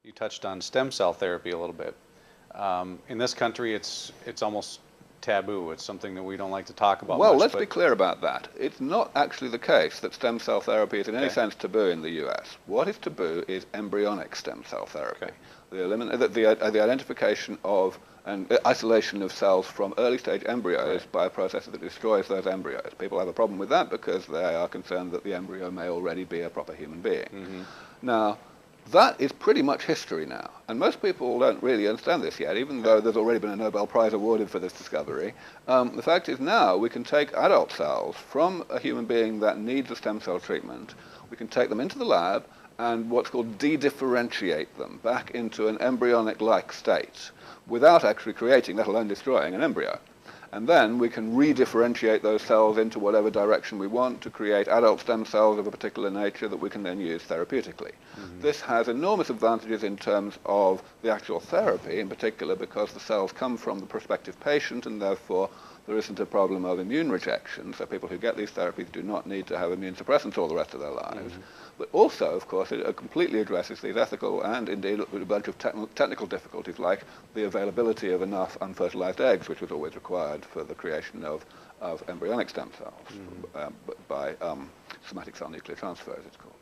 You touched on stem cell therapy a little bit. In this country, it's almost taboo. It's something that we don't like to talk about Well, much. let's be clear about that. It's not actually the case that stem cell therapy is in any sense taboo in the US. What is taboo is embryonic stem cell therapy. The identification of and isolation of cells from early stage embryos by a process that destroys those embryos. People have a problem with that because they are concerned that the embryo may already be a proper human being. Now, that is pretty much history now, and most people don't really understand this yet, even though there's already been a Nobel Prize awarded for this discovery. The fact is now we can take adult cells from a human being that needs a stem cell treatment, we can take them into the lab and what's called de-differentiate them back into an embryonic-like state without actually creating, let alone destroying, an embryo. And then we can re-differentiate those cells into whatever direction we want to create adult stem cells of a particular nature that we can then use therapeutically. This has enormous advantages in terms of the actual therapy, in particular because the cells come from the prospective patient and therefore there isn't a problem of immune rejection, so people who get these therapies do not need to have immune suppressants all the rest of their lives. But also, of course, it completely addresses these ethical and indeed a bunch of technical difficulties like the availability of enough unfertilized eggs, which was always required for the creation of embryonic stem cells by somatic cell nuclear transfer, as it's called.